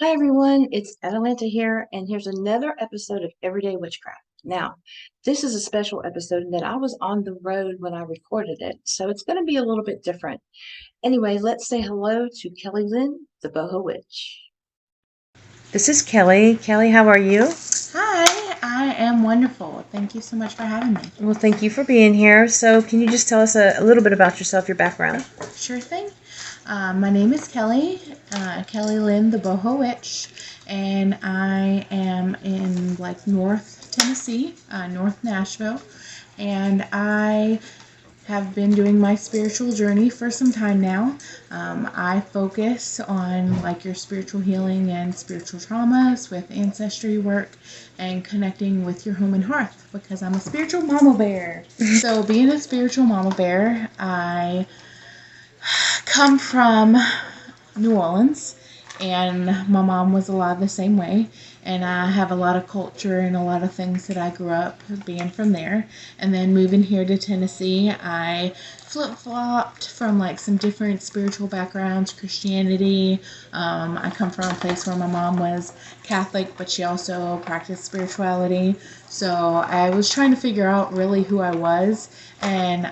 Hi everyone, it's Atalanta here, and here's another episode of Everyday Witchcraft. Now, this is a special episode in that I was on the road when I recorded it, so it's going to be a little bit different. Anyway, let's say hello to Kelly Lynn, the Boho Witch. This is Kelly. Kelly, how are you? Hi, I am wonderful. Thank you so much for having me. Well, thank you for being here. So, can you just tell us a little bit about yourself, your background? Sure thing. My name is Kelly, Kelly Lynn, the Boho Witch, and I am in North Tennessee, North Nashville, and I have been doing my spiritual journey for some time now. I focus on your spiritual healing and spiritual traumas with ancestry work and connecting with your home and hearth because I'm a spiritual mama bear. So being a spiritual mama bear, I come from New Orleans, and my mom was a lot the same way, and I have a lot of culture and a lot of things that I grew up being from there. And then moving here to Tennessee, I flip-flopped from some different spiritual backgrounds, Christianity. I come from a place where my mom was Catholic, but she also practiced spirituality. So I was trying to figure out really who I was and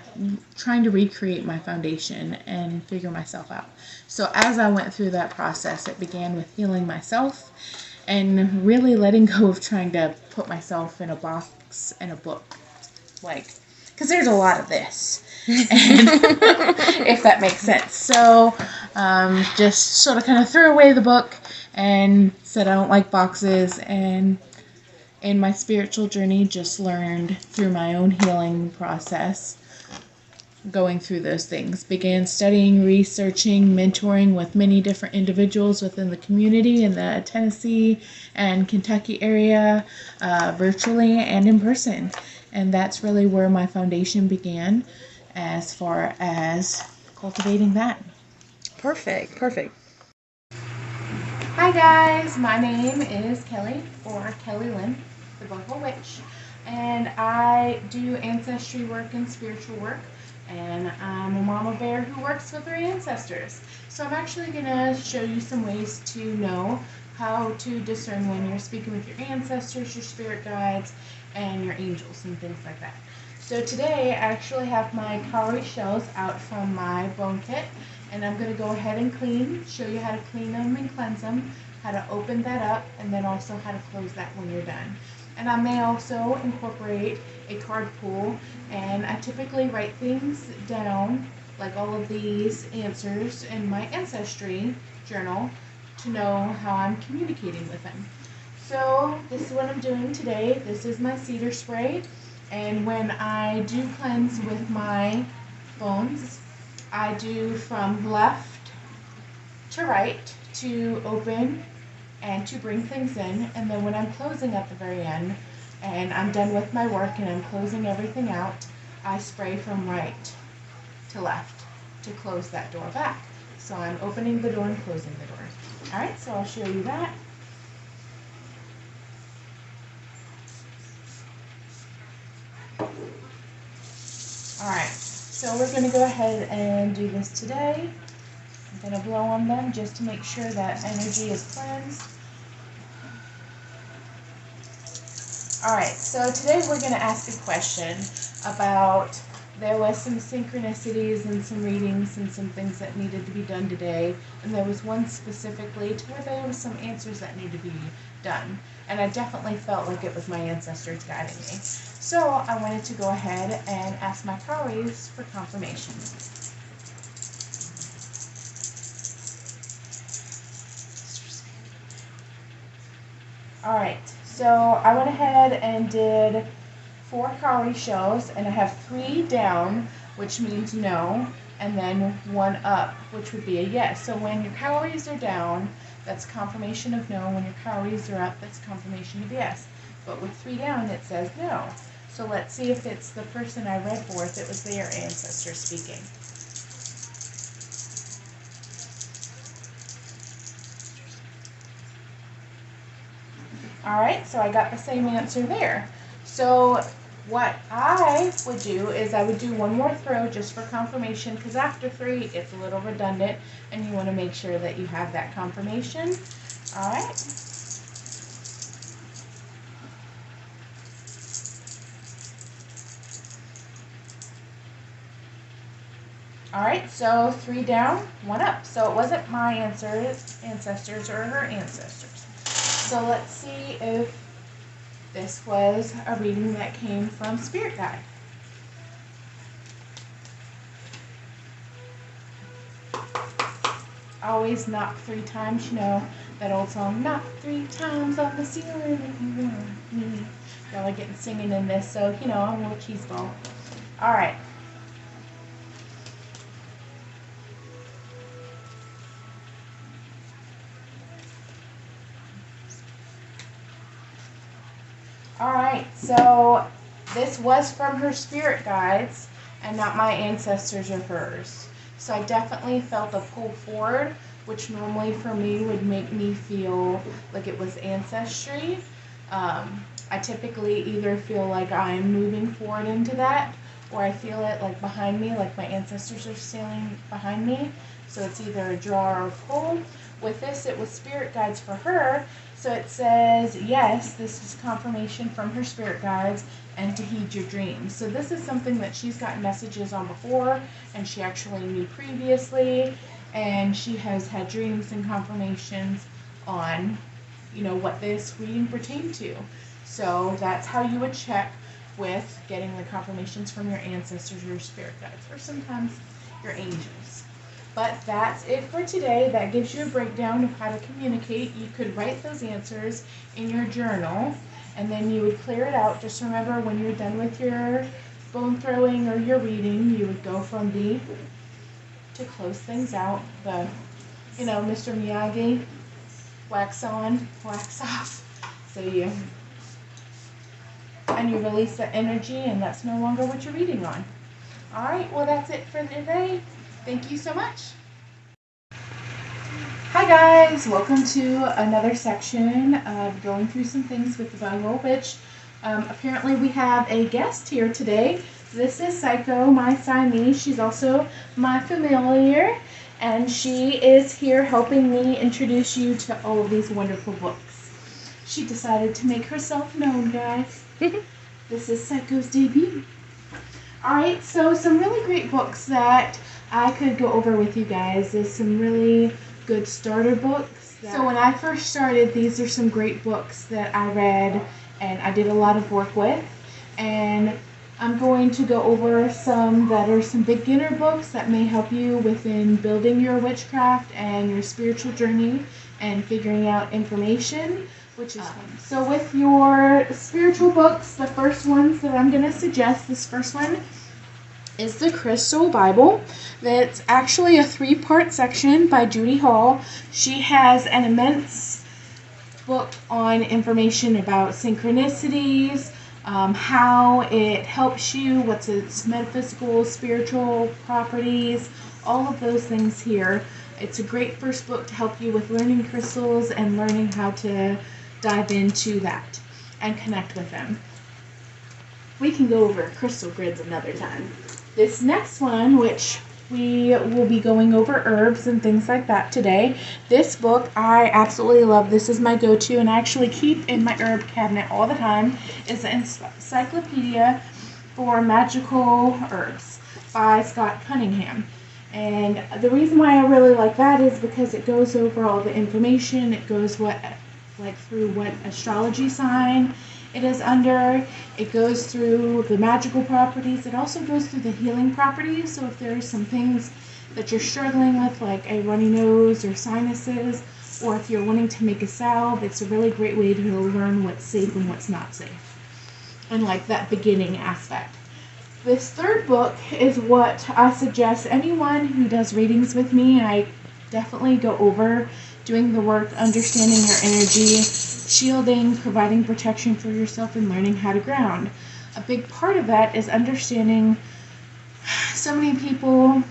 trying to recreate my foundation and figure myself out. So as I went through that process, it began with healing myself and really letting go of trying to put myself in a box and a book. Because there's a lot of this, and if that makes sense. So just sort of kind of threw away the book and said I don't like boxes, and in my spiritual journey just learned through my own healing process, going through those things, began studying, researching, mentoring with many different individuals within the community in the Tennessee and Kentucky area, virtually and in person. And that's really where my foundation began as far as cultivating that. Perfect. Hi guys, my name is Kelly, or Kelly Lynn, the Boho Witch, and I do ancestry work and spiritual work, and I'm a mama bear who works with her ancestors. So I'm actually going to show you some ways to know how to discern when you're speaking with your ancestors, your spirit guides, and your angels and things like that. So today I actually have my cowrie shells out from my bone kit, and I'm going to go ahead and show you how to clean them and cleanse them, how to open that up, and then also how to close that when you're done. And I may also incorporate a card pool, and I typically write things down, like all of these answers, in my ancestry journal to know how I'm communicating with them. So this is what I'm doing today. This is my cedar spray, and when I do cleanse with my bones, I do from left to right to open and to bring things in, and then when I'm closing at the very end and I'm done with my work and I'm closing everything out, I spray from right to left to close that door back. So I'm opening the door and closing the door. Alright, so I'll show you that. Alright, so we're going to go ahead and do this today. I'm going to blow on them just to make sure that energy is cleansed. Alright, so today we're going to ask a question about, there was some synchronicities and some readings and some things that needed to be done today, and there was one specifically to where there was some answers that needed to be done, and I definitely felt like it was my ancestors guiding me. So I wanted to go ahead and ask my cowries for confirmation. Alright, so I went ahead and did 4 cowrie shells, and I have 3 down, which means no, and then 1 up, which would be a yes. So when your cowries are down, that's confirmation of no. When your cowries are up, that's confirmation of yes. But with 3 down, it says no. So let's see if it's the person I read for, if it was their ancestor speaking. Alright, so I got the same answer there. So what I would do is I would do one more throw just for confirmation, because after 3 it's a little redundant and you want to make sure that you have that confirmation. All right. All right, so 3 down, 1 up. So it wasn't my ancestors or her ancestors. So let's see if this was a reading that came from Spirit Guide. Always knock 3 times, you know, that old song, knock 3 times on the ceiling if you want me. Y'all are getting singing in this, so, you know, I'm a little cheese ball. All right. All right, so this was from her spirit guides and not my ancestors or hers. So I definitely felt a pull forward, which normally for me would make me feel like it was ancestry. I typically either feel like I'm moving forward into that, or I feel it like behind me, like my ancestors are standing behind me. So it's either a draw or a pull. With this, it was spirit guides for her. So it says, yes, this is confirmation from her spirit guides and to heed your dreams. So this is something that she's gotten messages on before and she actually knew previously. And she has had dreams and confirmations on, you know, what this reading pertained to. So that's how you would check with getting the confirmations from your ancestors or your spirit guides, or sometimes your angels. But that's it for today. That gives you a breakdown of how to communicate. You could write those answers in your journal, and then you would clear it out. Just remember, when you're done with your bone throwing or your reading, you would go from B to close things out. The, you know, Mr. Miyagi, wax on, wax off. So you release the energy, and that's no longer what you're reading on. All right, well, that's it for today. Thank you so much. Hi guys, welcome to another section of going through some things with the Boho Witch. Apparently we have a guest here today. This is Psycho, my Siamese. She's also my familiar, and she is here helping me introduce you to all of these wonderful books. She decided to make herself known, guys. This is Psycho's debut. Alright, so some really great books that I could go over with you guys. There's some really good starter books. So when I first started, these are some great books that I read and I did a lot of work with. And I'm going to go over some that are some beginner books that may help you within building your witchcraft and your spiritual journey and figuring out information, which is fun. So with your spiritual books, the first ones that I'm going to suggest, this first one is the Crystal Bible. That's actually a 3-part section by Judy Hall. She has an immense book on information about synchronicities, how it helps you, what's its metaphysical, spiritual properties, all of those things here. It's a great first book to help you with learning crystals and learning how to dive into that and connect with them. We can go over crystal grids another time. This next one, which we will be going over herbs and things like that today. This book I absolutely love. This is my go-to, and I actually keep in my herb cabinet all the time. It's an encyclopedia for magical herbs by Scott Cunningham. And the reason why I really like that is because it goes over all the information. It goes through what astrology sign it is under. It goes through the magical properties. It also goes through the healing properties. So if there are some things that you're struggling with, like a runny nose or sinuses, or if you're wanting to make a salve, it's a really great way to learn what's safe and what's not safe, and like that beginning aspect. This third book is what I suggest anyone who does readings with me. I definitely go over doing the work, understanding your energy, shielding, providing protection for yourself, and learning how to ground. A big part of that is understanding. So many people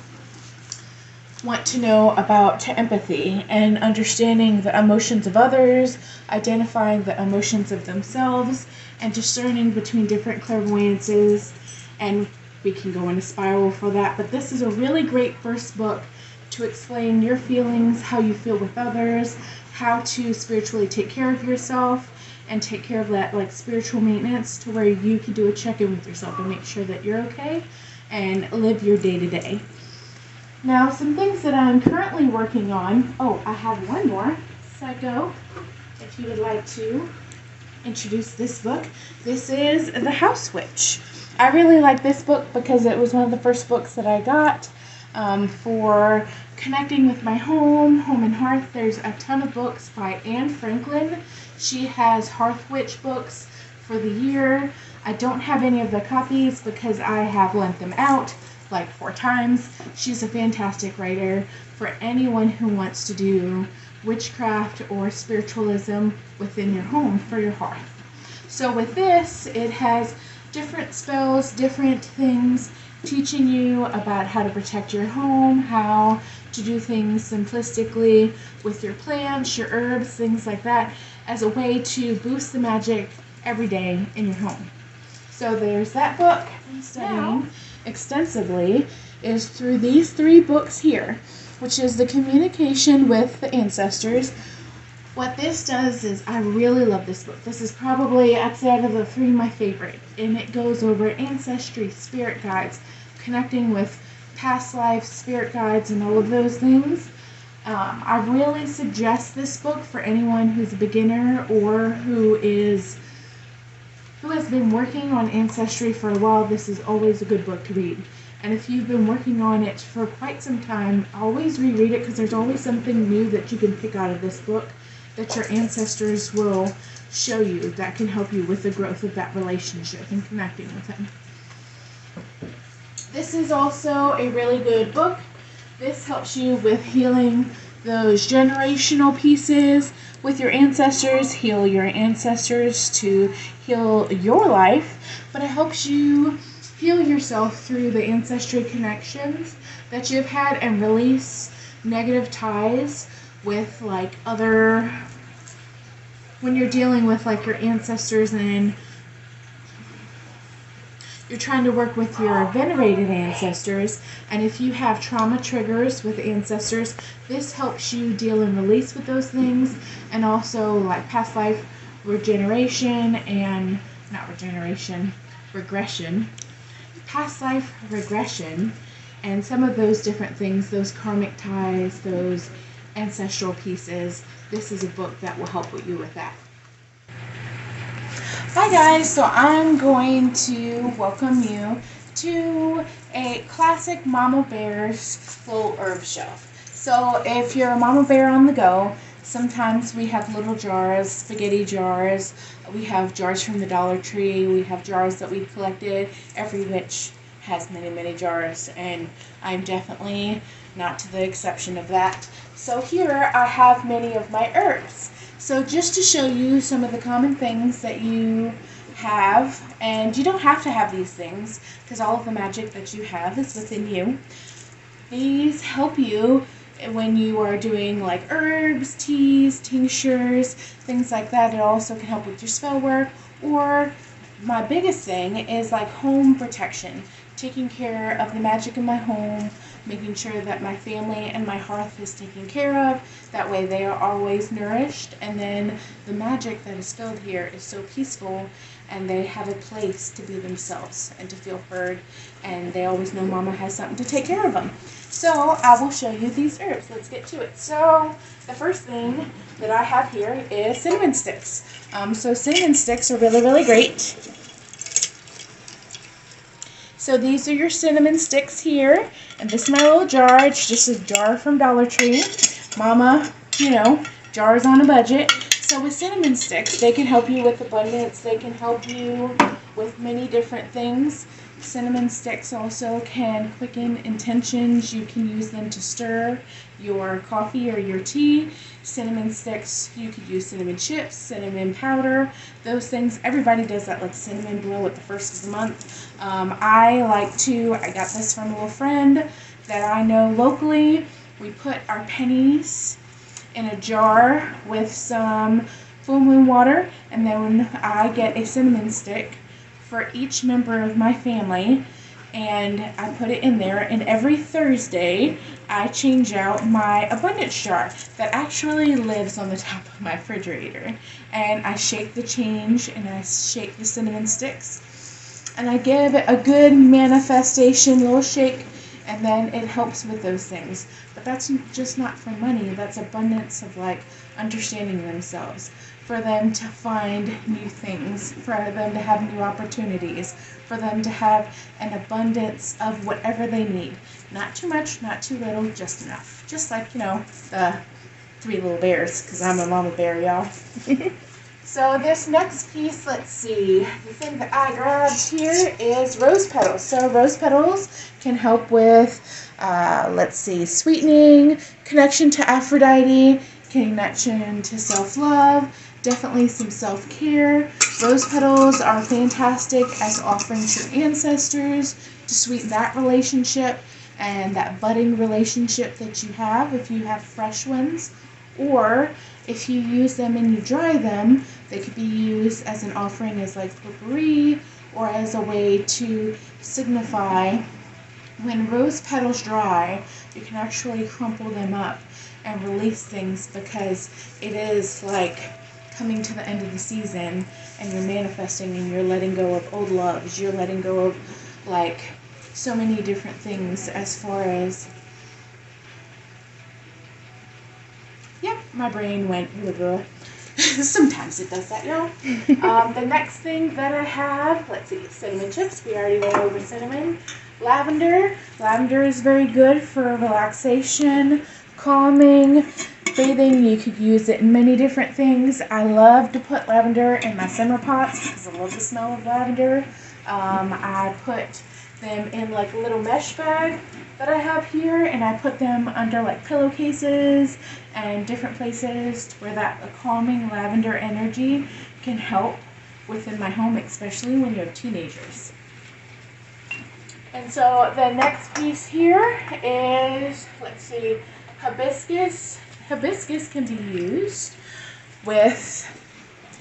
want to know about empathy and understanding the emotions of others, identifying the emotions of themselves, and discerning between different clairvoyances. And we can go in a spiral for that, but this is a really great first book to explain your feelings, how you feel with others, how to spiritually take care of yourself and take care of that like spiritual maintenance to where you can do a check-in with yourself and make sure that you're okay and live your day-to-day. Now, some things that I'm currently working on. Oh, I have one more. Psycho, if you would like to introduce this book. This is The House Witch. I really like this book because it was one of the first books that I got for connecting with my home and hearth. There's a ton of books by Anne Franklin. She has Hearth Witch books for the year. I don't have any of the copies because I have lent them out like 4 times. She's a fantastic writer for anyone who wants to do witchcraft or spiritualism within your home for your hearth. So with this, it has different spells, different things, teaching you about how to protect your home, how to do things simplistically with your plants, your herbs, things like that, as a way to boost the magic every day in your home. So there's that book I'm studying extensively is through these 3 books here, which is the communication with the ancestors. What this does is, I really love this book. This is probably, I'd say out of the 3, my favorite. And it goes over ancestry, spirit guides, connecting with past life, spirit guides, and all of those things. I really suggest this book for anyone who's a beginner or who has been working on ancestry for a while. This is always a good book to read. And if you've been working on it for quite some time, always reread it because there's always something new that you can pick out of this book that your ancestors will show you that can help you with the growth of that relationship and connecting with them. This is also a really good book. This helps you with healing those generational pieces with your ancestors, heal your ancestors to heal your life, but it helps you heal yourself through the ancestry connections that you've had and release negative ties with like when you're dealing with like your ancestors and you're trying to work with your venerated ancestors, and if you have trauma triggers with ancestors, this helps you deal and release with those things, and also like past life regression, past life regression, and some of those different things, those karmic ties, those ancestral pieces. This is a book that will help you with that. Hi guys, so I'm going to welcome you to a classic Mama Bear's full herb shelf. So if you're a Mama Bear on the go, sometimes we have little jars, spaghetti jars, we have jars from the Dollar Tree, we have jars that we've collected. Every witch has many, many jars, and I'm definitely not to the exception of that. So here I have many of my herbs. So just to show you some of the common things that you have, and you don't have to have these things because all of the magic that you have is within you. These help you when you are doing like herbs, teas, tinctures, things like that. It also can help with your spell work, or my biggest thing is like home protection, taking care of the magic in my home, making sure that my family and my hearth is taken care of. That way they are always nourished, and then the magic that is filled here is so peaceful, and they have a place to be themselves and to feel heard, and they always know Mama has something to take care of them. So I will show you these herbs. Let's get to it. So the first thing that I have here is cinnamon sticks. So cinnamon sticks are really, really great. So these are your cinnamon sticks here, and this is my little jar. It's just a jar from Dollar Tree. Mama, jars on a budget. So with cinnamon sticks, they can help you with abundance. They can help you with many different things. Cinnamon sticks also can quicken intentions. You can use them to stir your coffee or your tea. Cinnamon sticks, you could use cinnamon chips, cinnamon powder, those things. Everybody does that, like cinnamon blow at the first of the month. I got this from a little friend that I know locally. We put our pennies in a jar with some full moon water, and then I get a cinnamon stick for each member of my family, and I put it in there, and every Thursday I change out my abundance jar that actually lives on the top of my refrigerator. And I shake the change and I shake the cinnamon sticks and I give it a good manifestation little shake, and then it helps with those things. But that's just not for money, that's abundance of like understanding themselves, for them to find new things, for them to have new opportunities, for them to have an abundance of whatever they need. Not too much, not too little, just enough. Just like, the 3 little bears, because I'm a mama bear, y'all. So this next piece, let's see, the thing that I grabbed here is rose petals. So rose petals can help with, sweetening, connection to Aphrodite, connection to self-love, definitely some self-care. Rose petals are fantastic as offerings to your ancestors to sweeten that relationship and that budding relationship that you have if you have fresh ones. Or if you use them and you dry them, they could be used as an offering as like potpourri, or as a way to signify when rose petals dry, you can actually crumple them up and release things, because it is like coming to the end of the season and you're manifesting and you're letting go of old loves. You're letting go of like so many different things as far as, yep, my brain went blah. Sometimes it does that, y'all. The next thing that I have, let's see, cinnamon chips. We already went over cinnamon. Lavender. Lavender is very good for relaxation, calming, bathing. You could use it in many different things. I love to put lavender in my simmer pots because I love the smell of lavender. I put them in like a little mesh bag that I have here, and I put them under like pillowcases and different places where that calming lavender energy can help within my home, especially when you have teenagers. And so the next piece here is, let's see, hibiscus. Hibiscus can be used with,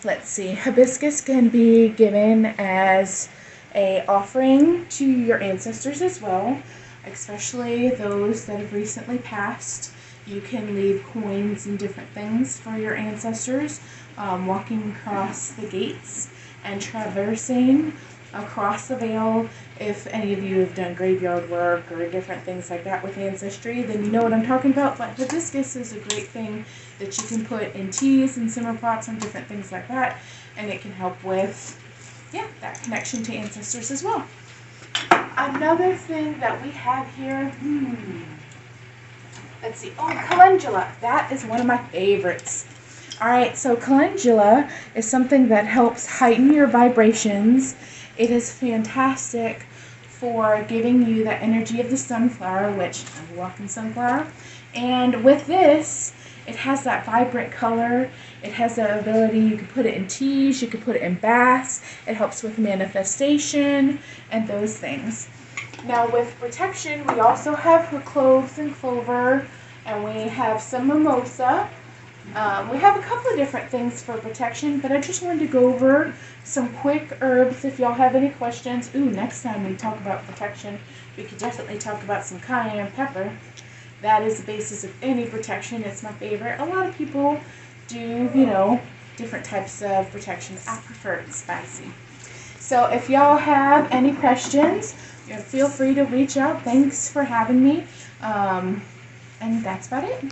hibiscus can be given as a offering to your ancestors as well, especially those that have recently passed. You can leave coins and different things for your ancestors, walking across the gates and traversing across the veil. If any of you have done graveyard work or different things like that with ancestry, then you know what I'm talking about. But hibiscus is a great thing that you can put in teas and simmer pots and different things like that, and it can help with, that connection to ancestors as well. Another thing that we have here, let's see, calendula. That is one of my favorites. Alright, so calendula is something that helps heighten your vibrations. It is fantastic for giving you that energy of the sunflower, which I'm a walking sunflower. And with this, it has that vibrant color. It has the ability, you can put it in teas, you can put it in baths. It helps with manifestation and those things. Now with protection, we also have cloves and clover, and we have some mimosa. We have a couple of different things for protection, but I just wanted to go over some quick herbs if y'all have any questions. Next time we talk about protection, we could definitely talk about some cayenne pepper. That is the basis of any protection. It's my favorite. A lot of people do, different types of protection. I prefer it spicy. So if y'all have any questions, feel free to reach out. Thanks for having me. And that's about it.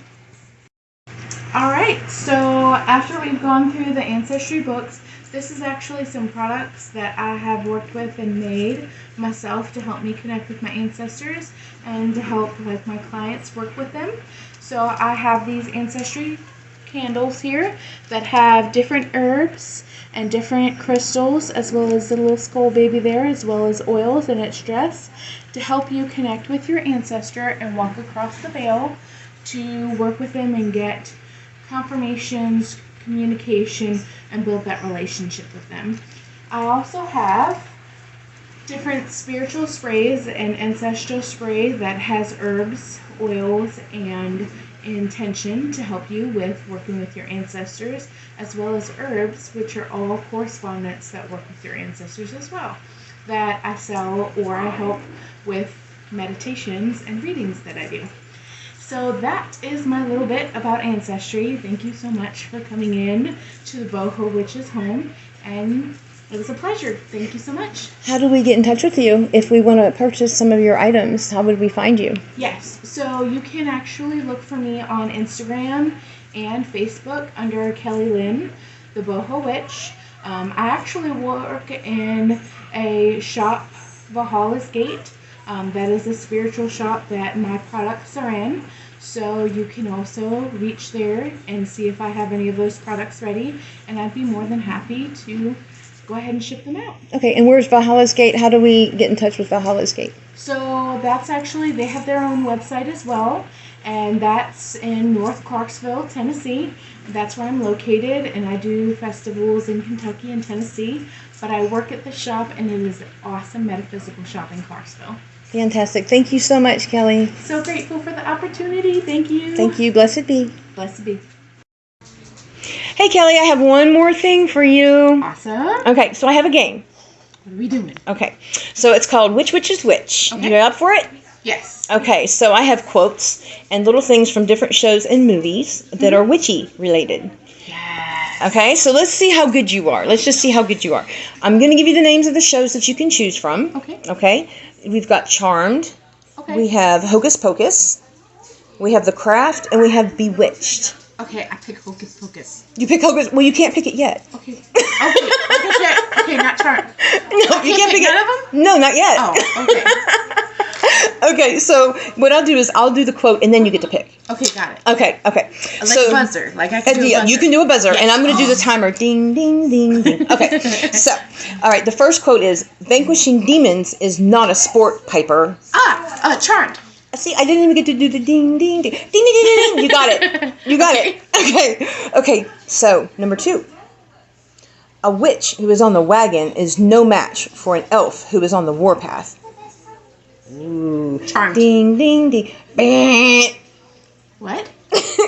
Alright, so after we've gone through the ancestry books, this is actually some products that I have worked with and made myself to help me connect with my ancestors and to help like my clients work with them. So I have these ancestry candles here that have different herbs and different crystals, as well as the little skull baby there, as well as oils in its dress, to help you connect with your ancestor and walk across the veil to work with them and get confirmations, communication, and build that relationship with them. I also have different spiritual sprays and ancestral spray that has herbs, oils, and intention to help you with working with your ancestors, as well as herbs, which are all correspondents that work with your ancestors as well. that I sell, or I help with meditations and readings that I do. So that is my little bit about ancestry. Thank you so much for coming in to the Boho Witch's home, and it was a pleasure. Thank you so much. How do we get in touch with you if we want to purchase some of your items? How would we find you? Yes, so you can actually look for me on Instagram and Facebook under Kelly Lynn, the Boho Witch. I actually work in a shop, Valhalla's Gate. That is a spiritual shop that my products are in. So you can also reach there and see if I have any of those products ready, and I'd be more than happy to go ahead and ship them out. Okay, and where's Valhalla's Gate? How do we get in touch with Valhalla's Gate? So that's actually, they have their own website as well, and that's in North Clarksville, Tennessee. That's where I'm located, and I do festivals in Kentucky and Tennessee, but I work at the shop, and it is an awesome metaphysical shop in Clarksville. Fantastic. Thank you so much, Kelly. So grateful for the opportunity. Thank you. Thank you. Blessed be. Blessed be. Hey, Kelly, I have one more thing for you. Awesome. Okay, so I have a game. What are we doing? Okay, so it's called Which Witch is Which. Okay. You up for it? Yes. Okay, so I have quotes and little things from different shows and movies that are witchy related. Yes. Okay, so let's see how good you are. Let's just see how good you are. I'm going to give you the names of the shows that you can choose from. Okay. Okay, we've got Charmed. Okay. We have Hocus Pocus. We have The Craft, and we have Bewitched. Okay, I pick Hocus Pocus. You pick Hocus. Well, you can't pick it yet. Okay. Okay, not Charmed. No, you can't pick none it. of them? No, not yet. Oh, okay. Okay, so what I'll do is I'll do the quote and then you get to pick. Okay, got it. Okay. Like a buzzer. Like I can do a yeah, buzzer. you can do a buzzer, Yes. and I'm going to do the timer. Ding, ding, ding, ding. Okay, so, all right, the first quote is, vanquishing demons is not a sport, Piper. Charmed. See, I didn't even get to do the ding, ding, ding. Ding, ding, ding, ding, ding. You got it. You got it. Okay, so, number 2. A witch who is on the wagon is no match for an elf who is on the warpath. Ooh. Charmed. Ding, ding, ding. What?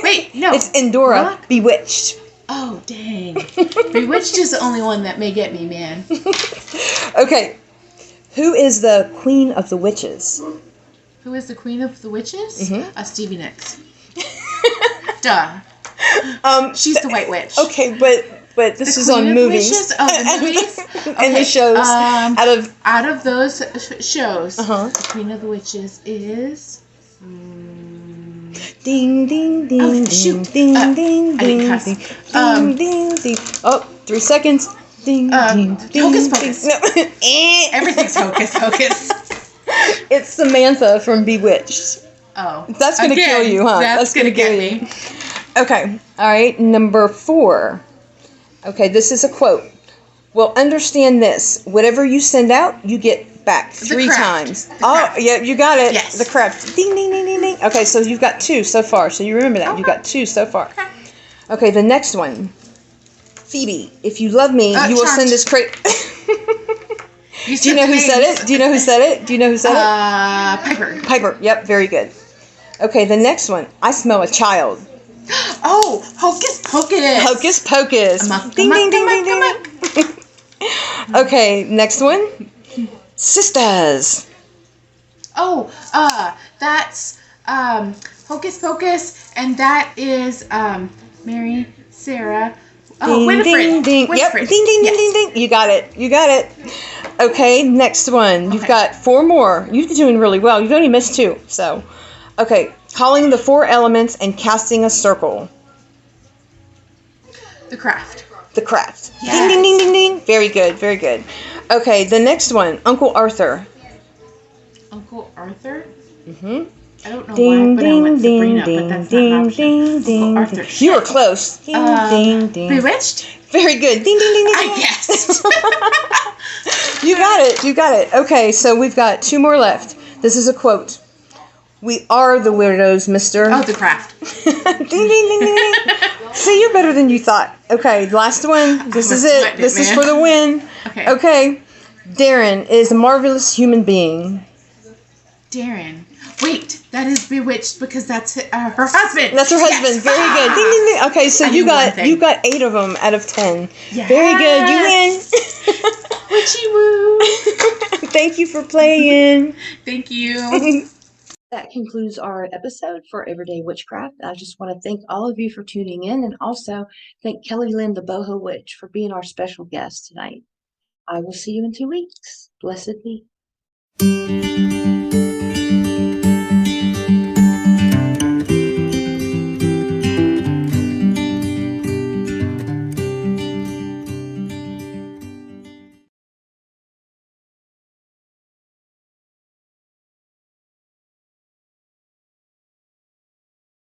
Wait, no. It's Endora, What? Bewitched. Oh, dang. Bewitched is the only one that may get me, man. Okay. Who is the queen of the witches? Who is the queen of the witches? Mm-hmm. Stevie Nicks. Duh. She's the white witch. Okay, but this is on movies. Witches? Oh, the movies? And the shows. Out of those shows, the queen of the witches is... Ding, ding, ding, Oh, ding, shoot. ding, I ding, didn't ding, cuss. ding, ding, ding. Oh, 3 seconds. Ding, ding, ding. Hocus ding. Pocus. No. Everything's Hocus Pocus. It's Samantha from Bewitched. Oh. That's going to kill you, huh? That's going to kill get you. me. Okay. All right. Number 4. Okay, this is a quote. Well, understand this. Whatever you send out, you get back 3 times. Craft. Yeah, you got it. Yes. The craft. Ding, ding, ding, ding, ding. Okay, so you've got 2 so far. So you remember that. Okay. You got 2 so far. Okay. Okay, the next one. Phoebe, if you love me, you will Charmed. send this crate. You Do you know who said it? Do you know who said it? Do you know who said it? Piper. Piper. Yep, very good. Okay, the next one. I smell a child. Oh, Hocus Pocus. Hocus Pocus. Ding, ding, ding, ding, ding. Okay, next one. Sisters. Oh, that's Hocus Pocus, and that is Mary, Sarah. Oh, Ding, Winifred. ding, ding. Yep. Winifred. Ding, ding, Yes. ding, ding, ding. You got it. You got it. Okay, next one. You've Okay. got 4 more. You're doing really well. You've only missed 2. So, okay. Calling the 4 elements and casting a circle. The Craft. The Craft. Yes. Ding, ding, ding, ding, ding. Very good. Very good. Okay, the next one. Uncle Arthur. Uncle Arthur. Mm-hmm. I don't know Ding, why, but I ding, went ding, Sabrina, ding, but that's ding, not an option. ding, ding, Uncle Arthur. ding. You were close. Ding, ding, ding. Bewitched? Very good. Ding, ding, ding, ding. I guessed. You got it. You got it. Okay, so we've got 2 more left. This is a quote. We are the weirdos, mister. Oh, The Craft. Ding, ding, ding, ding, ding. See, you're better than you thought. Okay, last one. This is it. sweating it, This is man. for the win. Okay. Okay. Darren is a marvelous human being. Darren. Wait, that is Bewitched because that's her husband. That's her husband. Yes. Very good. Ding, ding, ding. Okay, so I knew one thing. you got 8 of them out of 10. Yes. Very good. You win. Witchy woo. Thank you for playing. Thank you. That concludes our episode for Everyday Witchcraft. I just want to thank all of you for tuning in, and also thank Kelly Lynn, the Boho Witch, for being our special guest tonight. I will see you in 2 weeks. Blessed be.